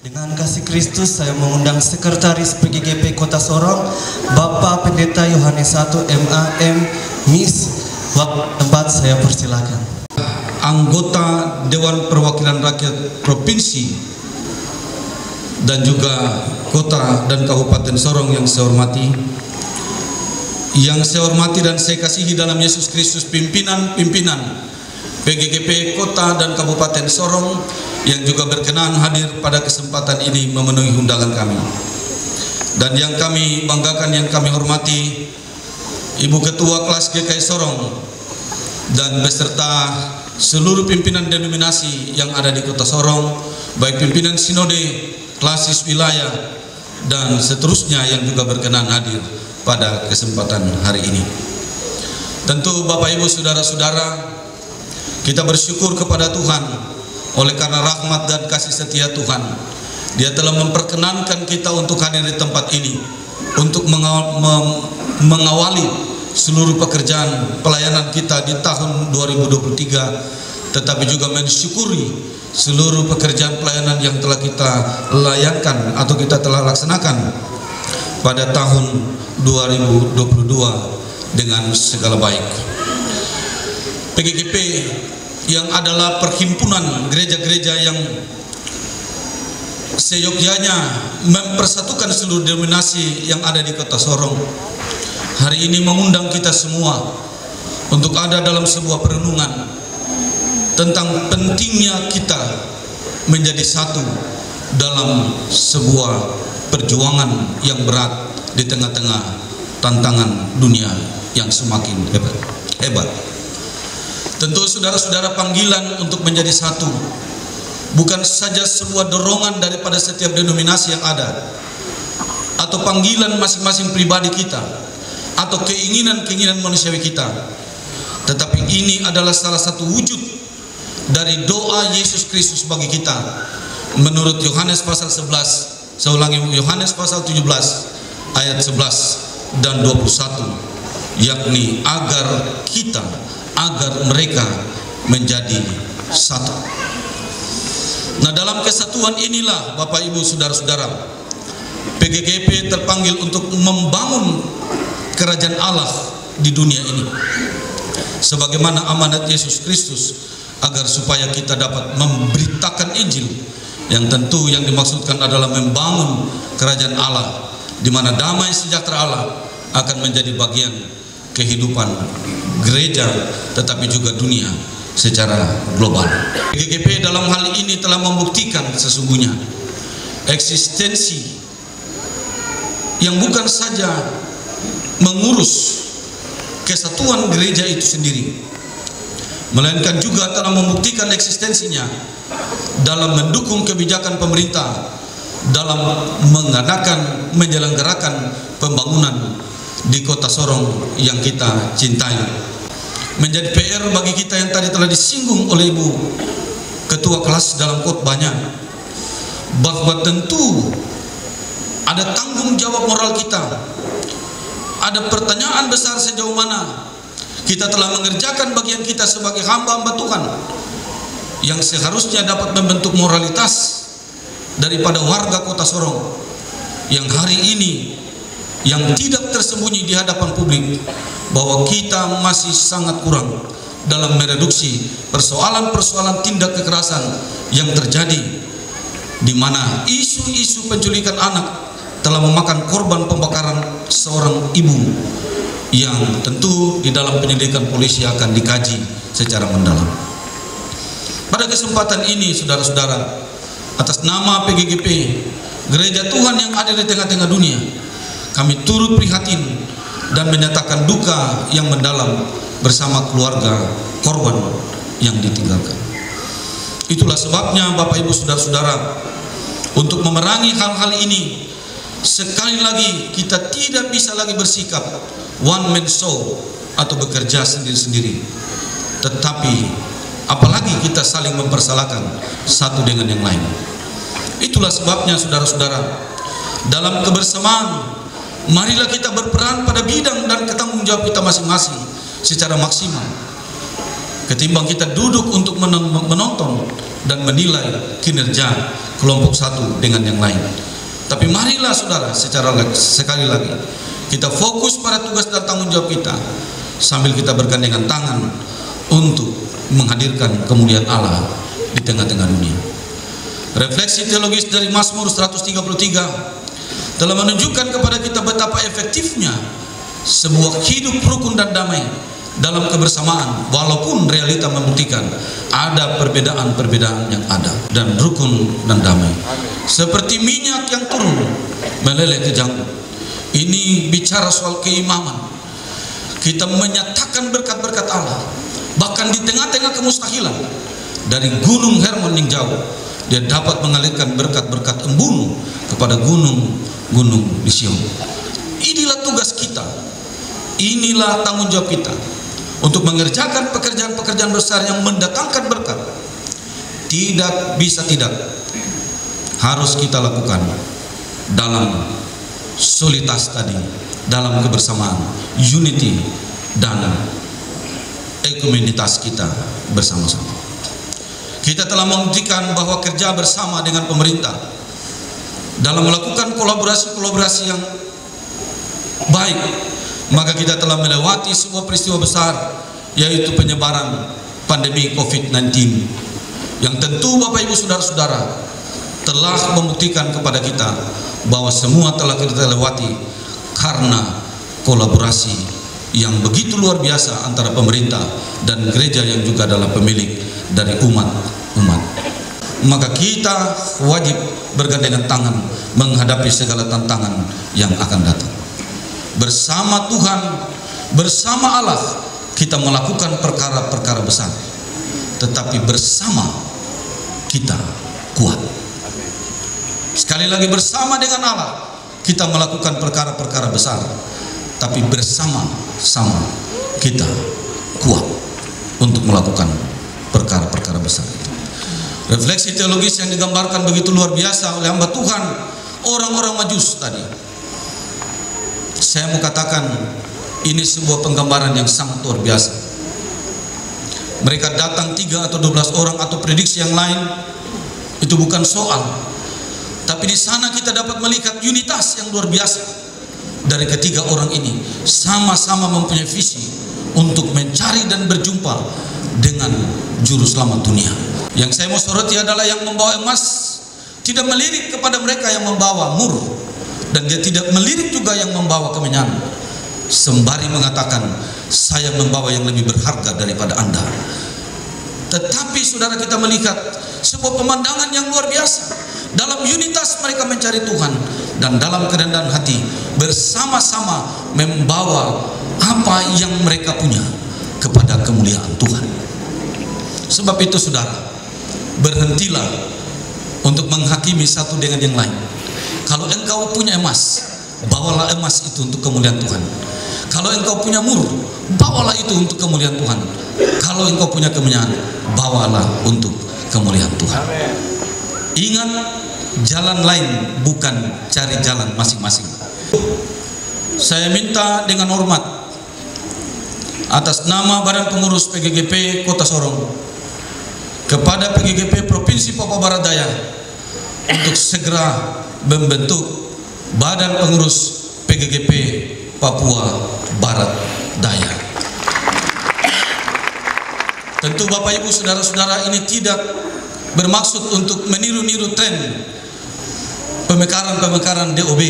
Dengan kasih Kristus, saya mengundang Sekretaris PGGP Kota Sorong, Bapak Pendeta Yohanes 1 MAM Miss. Waktu tempat saya persilakan. Anggota Dewan Perwakilan Rakyat Provinsi dan juga Kota dan Kabupaten Sorong yang saya hormati, dan saya kasihi dalam Yesus Kristus, pimpinan PGGP Kota dan Kabupaten Sorong yang juga berkenan hadir pada kesempatan ini memenuhi undangan kami. Dan yang kami banggakan, yang kami hormati, Ibu Ketua Kelas GKI Sorong dan beserta seluruh pimpinan denominasi yang ada di Kota Sorong, baik pimpinan sinode, klasis wilayah, dan seterusnya yang juga berkenan hadir pada kesempatan hari ini. Tentu Bapak Ibu saudara-saudara, kita bersyukur kepada Tuhan oleh karena rahmat dan kasih setia Tuhan. Dia telah memperkenankan kita untuk hadir di tempat ini, untuk mengawali seluruh pekerjaan pelayanan kita di tahun 2023, tetapi juga mensyukuri seluruh pekerjaan pelayanan yang telah kita layankan atau kita telah laksanakan pada tahun 2022 dengan segala baik. PGGP yang adalah perhimpunan gereja-gereja yang seyogyanya mempersatukan seluruh denominasi yang ada di Kota Sorong, hari ini mengundang kita semua untuk ada dalam sebuah perenungan tentang pentingnya kita menjadi satu dalam sebuah perjuangan yang berat di tengah-tengah tantangan dunia yang semakin hebat. Tentu saudara-saudara, panggilan untuk menjadi satu bukan saja sebuah dorongan daripada setiap denominasi yang ada, atau panggilan masing-masing pribadi kita, atau keinginan-keinginan manusiawi kita, tetapi ini adalah salah satu wujud dari doa Yesus Kristus bagi kita menurut Yohanes pasal 11. Saya ulangi, Yohanes pasal 17 ayat 11 dan 21, yakni agar mereka menjadi satu. Nah, dalam kesatuan inilah Bapak Ibu saudara-saudara, PGGP terpanggil untuk membangun kerajaan Allah di dunia ini sebagaimana amanat Yesus Kristus, agar supaya kita dapat memberitakan Injil yang tentu yang dimaksudkan adalah membangun kerajaan Allah di mana damai sejahtera Allah akan menjadi bagian kehidupan gereja tetapi juga dunia secara global. PGGP dalam hal ini telah membuktikan sesungguhnya eksistensi yang bukan saja mengurus kesatuan gereja itu sendiri, melainkan juga telah membuktikan eksistensinya dalam mendukung kebijakan pemerintah dalam menyelenggarakan pembangunan di Kota Sorong yang kita cintai. Menjadi PR bagi kita yang tadi telah disinggung oleh Ibu Ketua Kelas dalam khotbahnya, bahwa tentu ada tanggung jawab moral kita, ada pertanyaan besar sejauh mana kita telah mengerjakan bagian kita sebagai hamba-hamba Tuhan yang seharusnya dapat membentuk moralitas daripada warga Kota Sorong yang hari ini yang tidak tersembunyi di hadapan publik bahwa kita masih sangat kurang dalam mereduksi persoalan-persoalan tindak kekerasan yang terjadi, di mana isu-isu penculikan anak telah memakan korban pembakaran seorang ibu yang tentu di dalam penyelidikan polisi akan dikaji secara mendalam. Pada kesempatan ini saudara-saudara, atas nama PGGP, Gereja Tuhan yang ada di tengah-tengah dunia, kami turut prihatin dan menyatakan duka yang mendalam bersama keluarga korban yang ditinggalkan. Itulah sebabnya Bapak Ibu saudara-saudara, untuk memerangi hal-hal ini, sekali lagi kita tidak bisa lagi bersikap one man show atau bekerja sendiri-sendiri, tetapi apalagi kita saling mempersalahkan satu dengan yang lain. Itulah sebabnya saudara-saudara, dalam kebersamaan marilah kita berperan pada bidang dan ketanggung jawab kita masing-masing secara maksimal ketimbang kita duduk untuk menonton dan menilai kinerja kelompok satu dengan yang lain. Tapi marilah saudara, sekali lagi kita fokus pada tugas dan tanggung jawab kita sambil kita bergandengan tangan untuk menghadirkan kemuliaan Allah di tengah-tengah dunia. Refleksi teologis dari Mazmur 133 telah menunjukkan kepada kita betapa efektifnya sebuah hidup rukun dan damai dalam kebersamaan, walaupun realita membuktikan ada perbedaan-perbedaan yang ada, dan rukun dan damai seperti minyak yang turun meleleh ke janggut. Ini bicara soal keimaman. Kita menyatakan berkat-berkat Allah bahkan di tengah-tengah kemustahilan. Dari gunung Hermon yang jauh, dia dapat mengalirkan berkat-berkat embun kepada gunung-gunung di Sion. Inilah tugas kita, inilah tanggung jawab kita untuk mengerjakan pekerjaan-pekerjaan besar yang mendatangkan berkat. Tidak bisa tidak, harus kita lakukan dalam soliditas tadi, dalam kebersamaan, unity dan ekumenitas kita bersama-sama. Kita telah membuktikan bahwa kerja bersama dengan pemerintah dalam melakukan kolaborasi yang baik, maka kita telah melewati sebuah peristiwa besar, yaitu penyebaran pandemi COVID-19 yang tentu Bapak Ibu Saudara-saudara telah membuktikan kepada kita bahwa semua telah kita lewati karena kolaborasi yang begitu luar biasa antara pemerintah dan gereja yang juga adalah pemilik dari umat. Maka kita wajib bergandengan tangan menghadapi segala tantangan yang akan datang. Bersama Tuhan, bersama Allah, kita melakukan perkara-perkara besar. Tetapi bersama kita kuat. Sekali lagi, bersama dengan Allah kita melakukan perkara-perkara besar, tapi bersama-sama kita kuat untuk melakukan perkara-perkara besar itu. Refleksi teologis yang digambarkan begitu luar biasa oleh hamba Tuhan, orang-orang Majus tadi. Saya mau katakan ini sebuah penggambaran yang sangat luar biasa. Mereka datang 3 atau 12 orang atau prediksi yang lain, itu bukan soal. Tapi di sana kita dapat melihat unitas yang luar biasa dari ketiga orang ini, sama-sama mempunyai visi untuk mencari dan berjumpa dengan juru selamat dunia. Yang saya mau soroti adalah yang membawa emas tidak melirik kepada mereka yang membawa mur, dan dia tidak melirik juga yang membawa kemenyan, sembari mengatakan, saya membawa yang lebih berharga daripada Anda. Tetapi saudara, kita melihat sebuah pemandangan yang luar biasa. Dalam unitas mereka mencari Tuhan, dan dalam kerendahan hati bersama-sama membawa apa yang mereka punya kepada kemuliaan Tuhan. Sebab itu saudara, berhentilah untuk menghakimi satu dengan yang lain. Kalau engkau punya emas, bawalah emas itu untuk kemuliaan Tuhan. Kalau engkau punya mur, bawalah itu untuk kemuliaan Tuhan. Kalau engkau punya kemenyan, bawalah untuk kemuliaan Tuhan. Ingat, jalan lain bukan cari jalan masing-masing. Saya minta dengan hormat atas nama Badan Pengurus PGGP Kota Sorong kepada PGGP Provinsi Papua Barat Daya untuk segera membentuk Badan Pengurus PGGP Papua Barat Daya. Tentu Bapak Ibu Saudara-saudara, ini tidak bermaksud untuk meniru-niru tren pemekaran-pemekaran DOB,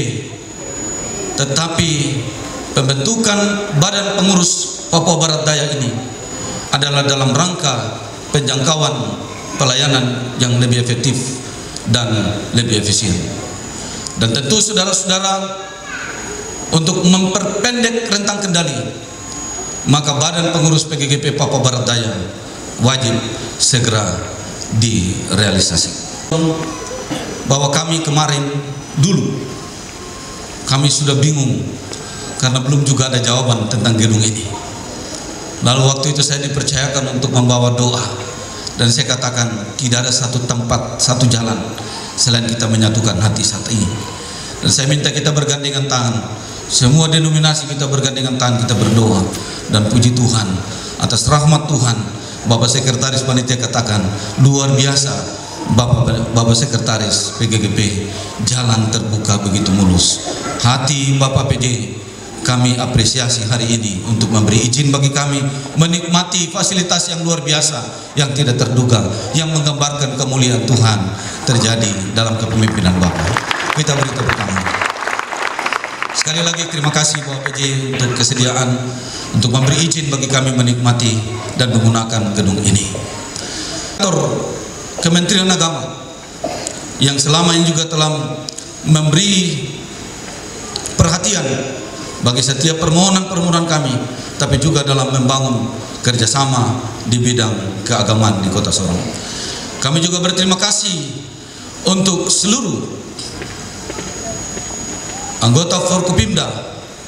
tetapi pembentukan Badan Pengurus Papua Barat Daya ini adalah dalam rangka penjangkauan pelayanan yang lebih efektif dan lebih efisien. Dan tentu saudara-saudara, untuk memperpendek rentang kendali, maka Badan Pengurus PGGP Papua Barat Daya wajib segera direalisasikan. Bahwa kami kemarin dulu kami sudah bingung karena belum juga ada jawaban tentang gedung ini. Lalu waktu itu saya dipercayakan untuk membawa doa, dan saya katakan tidak ada satu tempat, satu jalan selain kita menyatukan hati saat ini. Dan saya minta kita bergandengan tangan, semua denominasi kita bergandengan tangan, kita berdoa dan puji Tuhan atas rahmat Tuhan Bapak Sekretaris Panitia katakan luar biasa, Bapak Sekretaris PGGP, jalan terbuka begitu mulus. Hati Bapak PJ kami apresiasi hari ini untuk memberi izin bagi kami menikmati fasilitas yang luar biasa, yang tidak terduga, yang menggambarkan kemuliaan Tuhan terjadi dalam kepemimpinan Bapak. Kita beri tepuk tangan. Sekali lagi terima kasih Bapak PJ untuk kesediaan untuk memberi izin bagi kami menikmati dan menggunakan gedung ini. Kementerian Agama yang selama ini juga telah memberi perhatian bagi setiap permohonan-permohonan kami, tapi juga dalam membangun kerjasama di bidang keagamaan di Kota Sorong. Kami juga berterima kasih untuk seluruh anggota Forkopimda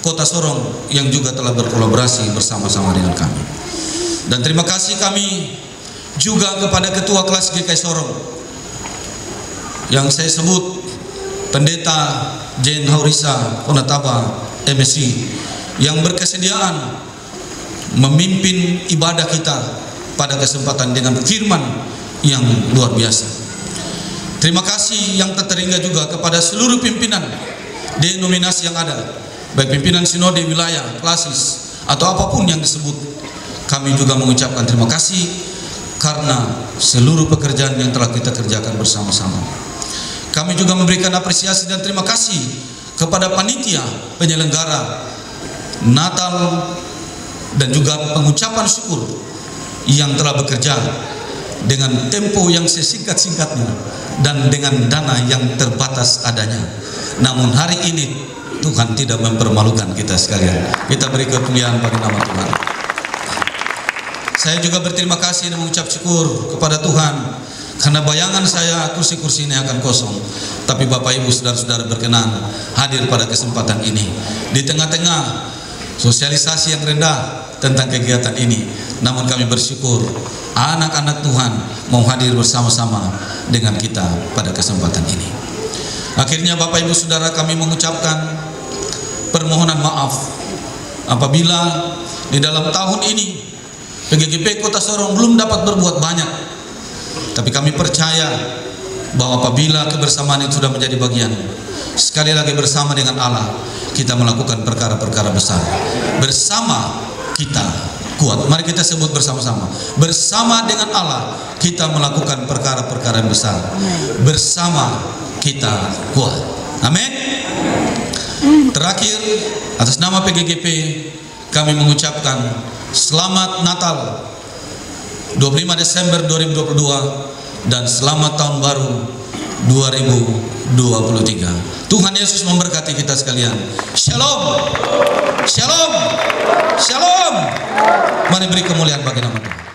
Kota Sorong yang juga telah berkolaborasi bersama-sama dengan kami. Dan terima kasih kami juga kepada Ketua Kelas GKI Sorong yang saya sebut Pendeta Jane Haurisa Konataba MSc, yang berkesediaan memimpin ibadah kita pada kesempatan dengan firman yang luar biasa. Terima kasih yang terhingga juga kepada seluruh pimpinan denominasi yang ada, baik pimpinan sinode wilayah, klasis, atau apapun yang disebut. Kami juga mengucapkan terima kasih karena seluruh pekerjaan yang telah kita kerjakan bersama-sama. Kami juga memberikan apresiasi dan terima kasih kepada panitia penyelenggara Natal dan juga pengucapan syukur yang telah bekerja dengan tempo yang sesingkat-singkatnya dan dengan dana yang terbatas adanya. Namun hari ini Tuhan tidak mempermalukan kita sekalian. Kita beri kemuliaan bagi nama Tuhan. Saya juga berterima kasih dan mengucap syukur kepada Tuhan karena bayangan saya kursi-kursi ini akan kosong, tapi Bapak Ibu saudara-saudara berkenan hadir pada kesempatan ini di tengah-tengah sosialisasi yang rendah tentang kegiatan ini. Namun kami bersyukur anak-anak Tuhan mau hadir bersama-sama dengan kita pada kesempatan ini. Akhirnya Bapak Ibu saudara, kami mengucapkan permohonan maaf apabila di dalam tahun ini PGGP Kota Sorong belum dapat berbuat banyak. Tapi kami percaya bahwa apabila kebersamaan itu sudah menjadi bagian, sekali lagi bersama dengan Allah kita melakukan perkara-perkara besar. Bersama kita kuat. Mari kita sebut bersama-sama. Bersama dengan Allah kita melakukan perkara-perkara yang besar. Bersama kita kuat. Amin. Terakhir, atas nama PGGP kami mengucapkan selamat Natal 25 Desember 2022 dan selamat tahun baru 2023. Tuhan Yesus memberkati kita sekalian. Shalom. Shalom. Shalom. Mari beri kemuliaan bagi nama Tuhan.